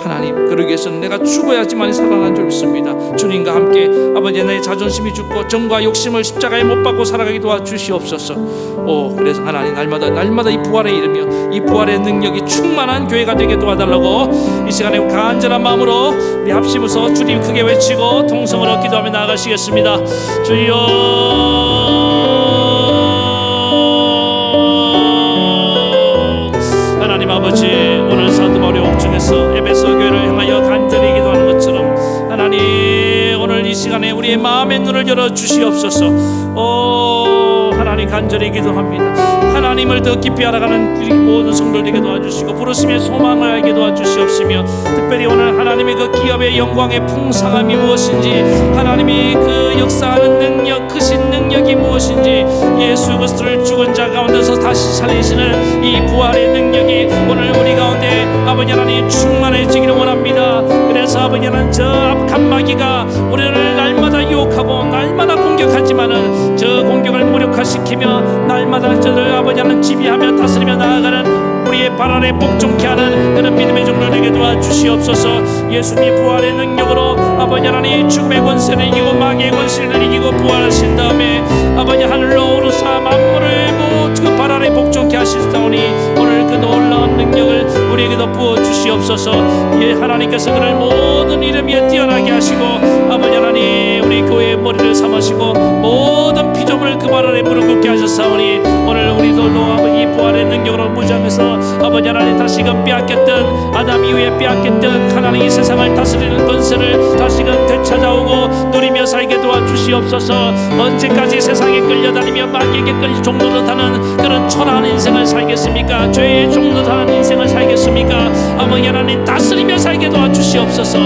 하나님, 그러기 위해서는 내가 죽어야지만 살아나는 줄 믿습니다. 주님과 함께 아버지 내 자존심이 죽고 정과 욕심을 십자가에 못 박고 살아가게 도와주시옵소서. 그래서 하나님 날마다 이 부활에 이르며 이 부활의 능력이 충만한 교회가 되게 도와달라고 이 시간에 간절한 마음으로 우리 합심해서 주님 크게 외치고 통성으로 기도하며 나아가시겠습니다. 주여, 하나님 아버지, 오늘 사도 바울의 옥중에서 에베소 교회를 향하여 간절히 기도하는 것처럼 하나님 오늘 이 시간에 우리의 마음의 눈을 열어 주시옵소서. 하나님 간절히 기도합니다. 하나님을 더 깊이 알아가는 우리 모든 성도들에게 도와주시고 부르심의 소망을 알게 도와주시옵시며, 특별히 오늘 하나님의 그 기업의 영광의 풍성함이 무엇인지, 하나님이 그 역사하는 능력, 크신 능력이 무엇인지, 예수 그리스도를 죽은 자 가운데서 다시 살리시는 이 부활의 능력이 오늘 우리 가운데 아버지 하나님 충만해지기를 원합니다. 그래서 아버지 하나님 저 악한 마귀가 우리를 날마다 유혹하고 날마다 공격하지만은 저 공격을 무력화시키며 날마다 저를 아버지 하나님 지배하며 다스리며 나아가는 우리의 발 아래 복종케 하는 그런 믿음의 종들 되게 도와주시옵소서. 예수님 부활의 능력으로 아버지 하나님 죽음의 권세를 이기고 마귀의 권세를 이기고 부활하신 다음에 아버지 하늘로 오르사 만물을 그 발 아래 복종케 하시사오니 오늘 그 놀라운 능력을 우리에게도 부어주시옵소서. 예, 하나님께서 그를 모든 이름 위에 뛰어나게 하시고 아버지 하나님 우리 교회의 머리를 삼으시고 모든 피조물 그 발 아래 무릎 꿇게 하셨사오니 오늘 우리들도 아버지 부활의 능력으로 무장해서 아버지 하나님 다시금 빼앗겼던 아담 이후에 빼앗겼던 하나님 이 세상을 다스리는 권세를 다시금 되찾아오고 누리며 살게 도와주시옵소서. 언제까지 세상에 끌려다니며 마귀에게 끌려 종노릇하는 그런 초라한 인생을 살겠습니까? 죄의 종노릇하는 인생을 살겠습니까? 아버지 하나님 다스리며 살게 도와주시옵소서.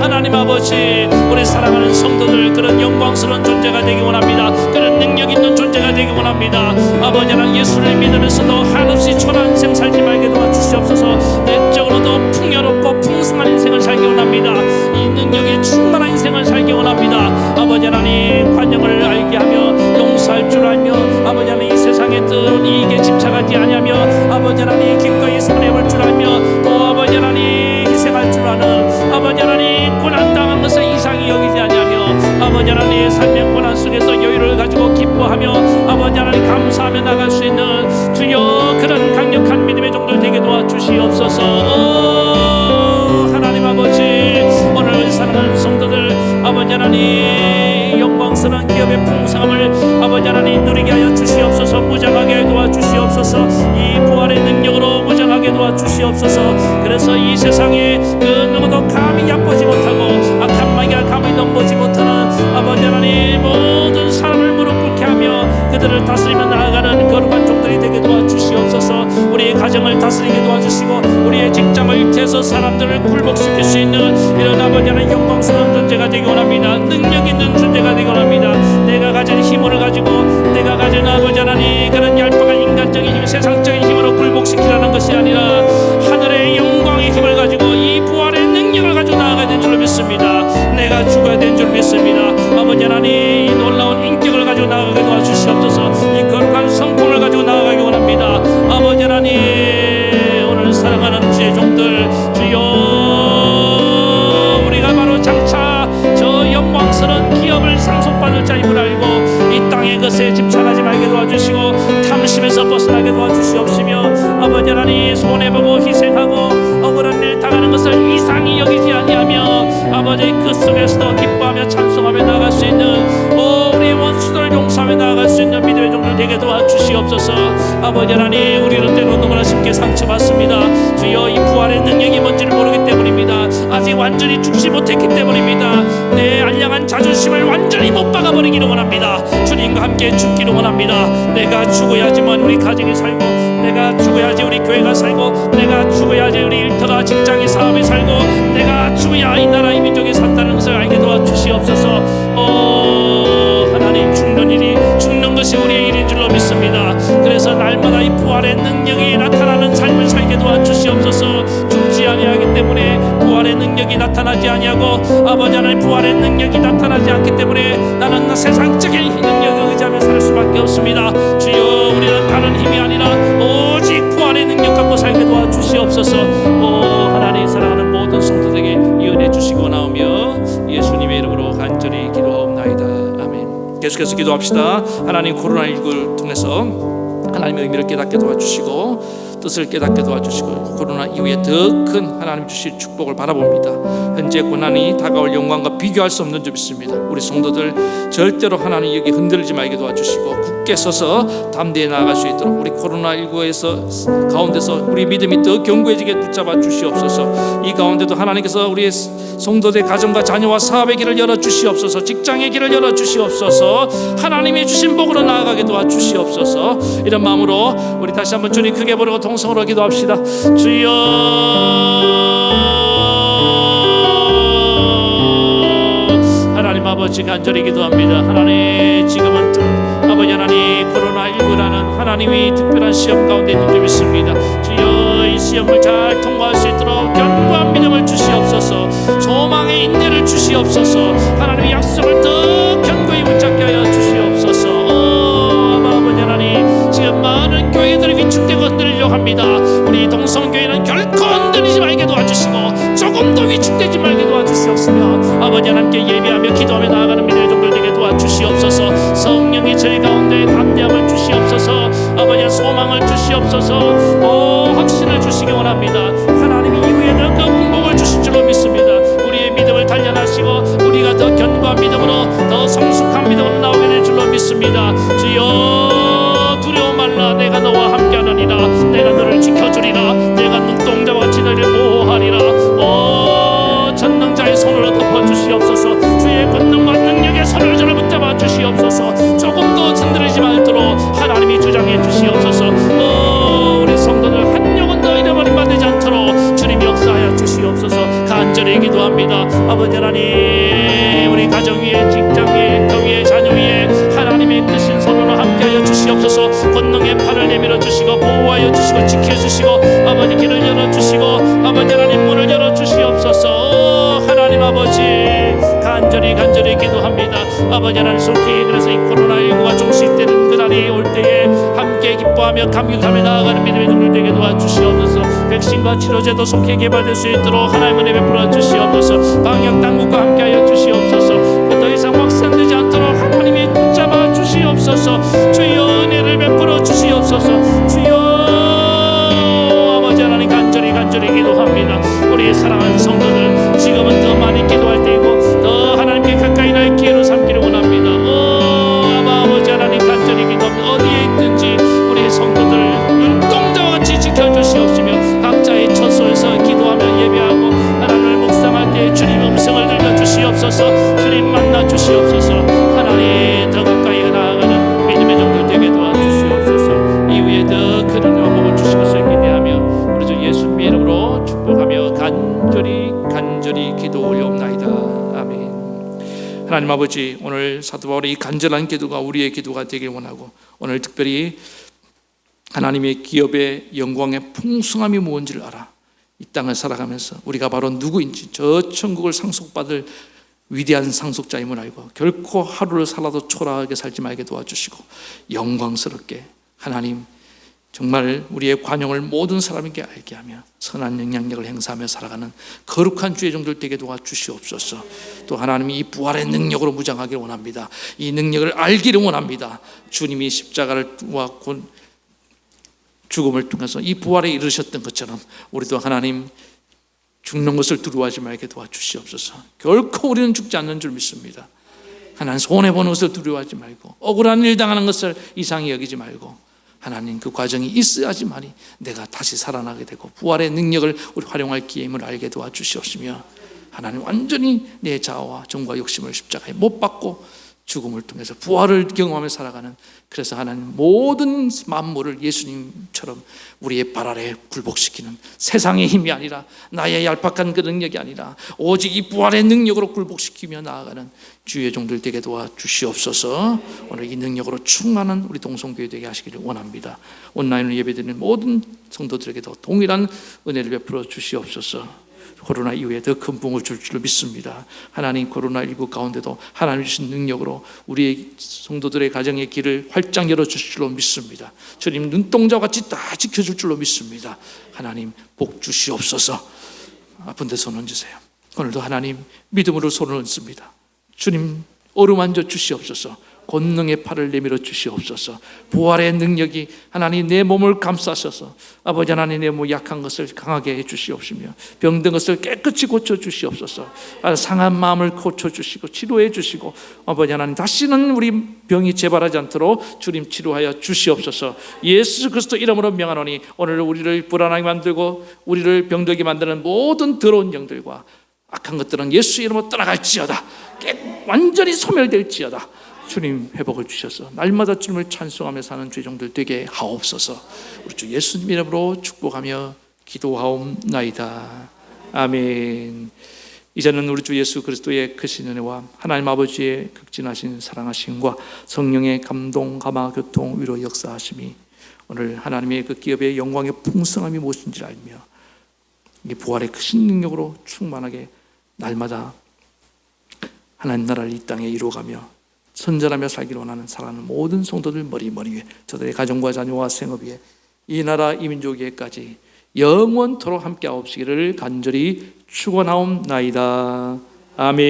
하나님 아버지, 우리 사랑하는 성도들 그런 영광스러운 존재가 되기 원합니다. 그런 능력 있는 존재가 되기 원합니다. 아버지 하나님 예수를 믿으면서도 한없이 초라한 인생 살지 말게 도와주시옵소서. 내적으로도 풍요롭고 풍성한 인생을 살기 원합니다. 이 능력이 충만한 인생을 살기 원합니다. 아버지 하나님 관용을 알게 하며 용서할 줄 알며 아버지 하나님 이 세상의 뜨거운 이익에 집착하지 아니하며 아버지 하나님 기꺼이 손해볼 줄 알며 또 아버지 하나님 희생할 줄 아는 아버지 하나님 고난당한 것을 이상히 여기지 아니하며 아버지 하나님 삶의 고난 속에서 여유를 가지고 기뻐하며 아버지 하나님 감사하며 나갈 수 있는 주여 그런 강력한 믿음의 종들 되게 도와주시옵소서. 하나님 아버지, 오늘 사랑하는 성도들 아버지 하나님 영광스러운 기업의 풍성함을 아버지 하나님 누리게 하여 주시옵소서. 무장하게 도와주시옵소서. 이 부활의 능력으로 무장하게 도와주시옵소서. 그래서 이 세상에 그 누구도 감히 얕보지 못하고 악한 마귀가 감히 넘보지 못하는 아버지 하나님 모든 사람을 무릎 꿇게 하며 그들을 다스리며 나아가는 거룩한 종들이 되게 도와주시옵소서. 우리의 가정을 다스리게 도와주시고 우리의 직장을 일태해서 사람들을 굴복시킬 수 있는 이런 아버지 하나님 영광스러운 존재가 되기 원합니다. 능력 있는 존재가 되기 원합니다. 내가 가진 힘을 가지고 내가 가진 아버지 하나님 그런 얄팍한 인간적인 힘, 세상적인 힘으로 굴복시키라는 것이 아니라 하늘의 영광의 힘을 가지고 이 부활의 능력을 가지고 나아가야 된 줄로 믿습니다. 내가 죽어야 된 줄 믿습니다. 아버지 하나님 이 놀라운 인격을 가지고 나아가게 도와주시옵소서. 이 거룩한 성품을 가지고 나아가기 원합니다. 아버지 하나님 오늘 사랑하는 주의 종들 주여, 우리가 바로 장차 저 영광스러운 기업을 상속받을 자임을 알고 이 땅의 것에 집착하지 말게 도와주시고 탐심에서 벗어나게 도와주시옵시며 아버지 하나님 손해보고 희생하고 억울한 일 당하는 것을 이상히 여기지 아니하며 아버지 그 속에서도 기뻐하며 찬송하며 나아갈 수 있는 우리 원수들을 용서하며 나아갈 수 있는 믿음의 종들 되게 도와주시옵소서. 아버지 하나님 우리는 때로 너무나 쉽게 상처받습니다. 주여 이 부활의 능력이 뭔지를 모르기 때문입니다. 아직 완전히 죽지 못했기 때문입니다. 내 알량한 자존심을 완전히 못 박아버리기를 원합니다. 주님과 함께 죽기를 원합니다. 내가 죽어야지만 우리 가정이 살고 내가 죽어야지 우리 교회가 살고 내가 죽어야지 우리 일터가 직장이 사업이 살고 내가 죽어야 이 나라 이 민족이 산다는 것을 알게 도와주시옵소서. 하나님 죽는 것이 우리의 일인 줄로 믿습니다. 그래서 날마다 이 부활의 능력이 나타나는 삶을 살게 도와주시옵소서. 죽지 아니하기 때문에 부활의 능력이 나타나지 아니하고 아버지 하나님 부활의 능력이 나타나지 않기 때문에 나는 세상적인 능력을 의지하며 살 수밖에 없습니다. 주여 우리는 다른 힘이 아니라 오직 부활의 능력 갖고 살게 도와주시옵소서. 하나님 사랑하는 계속해서 기도합시다. 하나님, 코로나19를 통해서 하나님의 의미를 깨닫게 도와주시고 뜻을 깨닫게 도와주시고 코로나 이후에 더 큰 하나님 주실 축복을 바라봅니다. 현재 고난이 다가올 영광과 비교할 수 없는 줄 믿습니다. 우리 성도들 절대로 하나님 여기 흔들리지 말게 도와주시고 굳게 서서 담대히 나아갈 수 있도록 우리 코로나19에서 가운데서 우리 믿음이 더 견고해지게 붙잡아 주시옵소서. 이 가운데도 하나님께서 우리 성도들의 가정과 자녀와 사업의 길을 열어 주시옵소서. 직장의 길을 열어 주시옵소서. 하나님이 주신 복으로 나아가게 도와주시옵소서. 이런 마음으로 우리 다시 한번 주님 크게 부르고 동성으로 기도합시다. 주여, 하나님 아버지 간절히 기도합니다. 하나님, 지금은 아버지 하나님 코로나19라는 하나님이 특별한 시험 가운데 있는 줄 믿습니다. 주여, 이 시험을 잘 통과할 수 있도록 견고한 믿음을 주시옵소서. 소망의 인내를 주시옵소서. 하나님의 약속을 더 견고히 붙잡게 하여 주시옵소서. 아버지 하나님, 지금 많은 교회들이 위축되고 흔들리려고 합니다. 우리 동성교회는 결코 흔들리지 말게 도와주시고 조금도 위축되지 말게 도와주시옵시며 아버지 하나님께 예배하며 기도하며 나아가는 믿음의 종들 되게 도와주시옵소서. 성령이 저희 가운데 담대함을 주시옵소서. 아버지 소망을 주시옵소서. 확신을 주시기 원합니다. 하나님이 이후에 더 큰 복을 주실 줄로 믿습니다. 우리의 믿음을 단련하시고 우리가 더 견고한 믿음으로 더 성숙한 믿음으로 나오게 될 줄로 믿습니다. 주여, 두려워 말라. 내가 너와 함께하느니라. 내가 너를 지켜주리라. 내가 눈동자와 같이 너를 보호하리라. 전능자의 손으로 덮어주시옵소서. 주의 권능과 능력의 손을 저를 붙잡아 주시옵소서. 조금도 흔들리지 말도록 하나님이 주장해 주시옵소서. 우리 성도들 한 영혼 더 잃어버림 받지 않도록 주님 역사하여 주시옵소서. 간절히 기도합니다. 아버지 하나님, 우리 가정 위에, 직장 위에, 교회 자녀 위에 하나님의 크신 손으로 함께하여 주시옵소서. 권능의 팔을 내밀어 주시고 보호하여 주시고 지켜주시고 아버지 길을 열어주시고 아버지 하나님 문을 열어주시옵소서. 하나님 아버지, 간절히 기도합니다. 아버지 하나님, 속히 그래서 이 코로나19가 종식되는 그날이 올 때에 함께 기뻐하며 감격하며 나아가는 믿음의 종들 되게 도와주시옵소서. 백신과 치료제도 속히 개발될 수 있도록 하나님의 은혜 베풀어 주시옵소서. 방역 당국과 함께하여 주시옵소서. 더 이상 확산되지 않도록 하나님이 붙잡아 주시옵소서. 주여, 은혜를 베풀어 주시옵소서. 주여, 아버지 하나님, 간절히 기도합니다. 우리 사랑하는 성도들, 지금은 더 많이 기도할 때이고 더 하나님께 가까이 날 기회로 삼기를 원합니다. 아버지 하나님, 간절히 기도합니다. 어디에 있든지 우리 성도들 눈동자와 같이 지켜주시옵시며 각자의 처소에서 기도하며 예배하고 하나님을 묵상할 때 주님 음성을 들려주시옵소서. 주님 만나 주시옵소서. 하나님, 더 가까이 나아가는 믿음의 종들 되게 도와주시옵소서. 이후에 더 큰 은혜와 복을 주실 것을 기대하며 우리 주 예수님의 이름으로 축복하며 간절히 기도 올려옵나이다. 아멘. 하나님 아버지, 오늘 사도 바울의 이 간절한 기도가 우리의 기도가 되길 원하고 오늘 특별히 하나님의 기업의 영광의 풍성함이 무엇인지를 알아 이 땅을 살아가면서 우리가 바로 누구인지, 저 천국을 상속받을 위대한 상속자임을 알고 결코 하루를 살아도 초라하게 살지 말게 도와주시고 영광스럽게 하나님 정말 우리의 관용을 모든 사람에게 알게 하며 선한 영향력을 행사하며 살아가는 거룩한 주의 종들 되게 도와주시옵소서. 또 하나님이 이 부활의 능력으로 무장하기를 원합니다. 이 능력을 알기를 원합니다. 주님이 십자가를 죽음을 통해서 이 부활에 이르셨던 것처럼 우리도 하나님 죽는 것을 두려워하지 말게 도와주시옵소서. 결코 우리는 죽지 않는 줄 믿습니다. 하나님, 손해보는 것을 두려워하지 말고 억울한 일 당하는 것을 이상히 여기지 말고 하나님, 그 과정이 있어야지만이 내가 다시 살아나게 되고 부활의 능력을 우리 활용할 기회임을 알게 도와주시옵시며 하나님, 완전히 내 자아와 정과 욕심을 십자가에 못 박고 죽음을 통해서 부활을 경험하며 살아가는, 그래서 하나님 모든 만물을 예수님처럼 우리의 발 아래 굴복시키는, 세상의 힘이 아니라 나의 얄팍한 그 능력이 아니라 오직 이 부활의 능력으로 굴복시키며 나아가는 주의 종들 되게 도와주시옵소서. 오늘 이 능력으로 충만한 우리 동성교회 되게 하시기를 원합니다. 온라인으로 예배드리는 모든 성도들에게도 동일한 은혜를 베풀어 주시옵소서. 코로나 이후에 더 큰 복을 줄 줄로 믿습니다. 하나님, 코로나19 가운데도 하나님 주신 능력으로 우리의 성도들의 가정의 길을 활짝 열어주실 줄로 믿습니다. 주님 눈동자와 같이 다 지켜줄 줄로 믿습니다. 하나님, 복 주시옵소서. 아픈 데 손 얹으세요. 오늘도 하나님 믿음으로 손을 얹습니다. 주님 어루만져 주시옵소서. 권능의 팔을 내밀어 주시옵소서. 부활의 능력이 하나님 내 몸을 감싸셔서 아버지 하나님 내 몸 약한 것을 강하게 해 주시옵시며 병든 것을 깨끗이 고쳐 주시옵소서. 상한 마음을 고쳐 주시고 치료해 주시고 아버지 하나님 다시는 우리 병이 재발하지 않도록 주님 치료하여 주시옵소서. 예수 그리스도 이름으로 명하노니 오늘 우리를 불안하게 만들고 우리를 병들게 만드는 모든 더러운 영들과 악한 것들은 예수 이름으로 떠나갈지어다. 완전히 소멸될지어다. 주님 회복을 주셔서 날마다 주님을 찬송하며 사는 죄종들 되게 하옵소서. 우리 주 예수님 이름으로 축복하며 기도하옵나이다. 아멘. 이제는 우리 주 예수 그리스도의 크신 은혜와 하나님 아버지의 극진하신 사랑하심과 성령의 감동, 감화, 교통, 위로 역사하심이 오늘 하나님의 그 기업의 영광의 풍성함이 무엇인지 알며 이 부활의 크신 능력으로 충만하게 날마다 하나님 나라를 이 땅에 이루어가며 선전하며 살기를 원하는 사랑하는 모든 성도들 머리 위에 저들의 가정과 자녀와 생업 위에 이 나라 이 민족 위에까지 영원토록 함께 하옵시기를 간절히 축원하옵나이다. 아멘.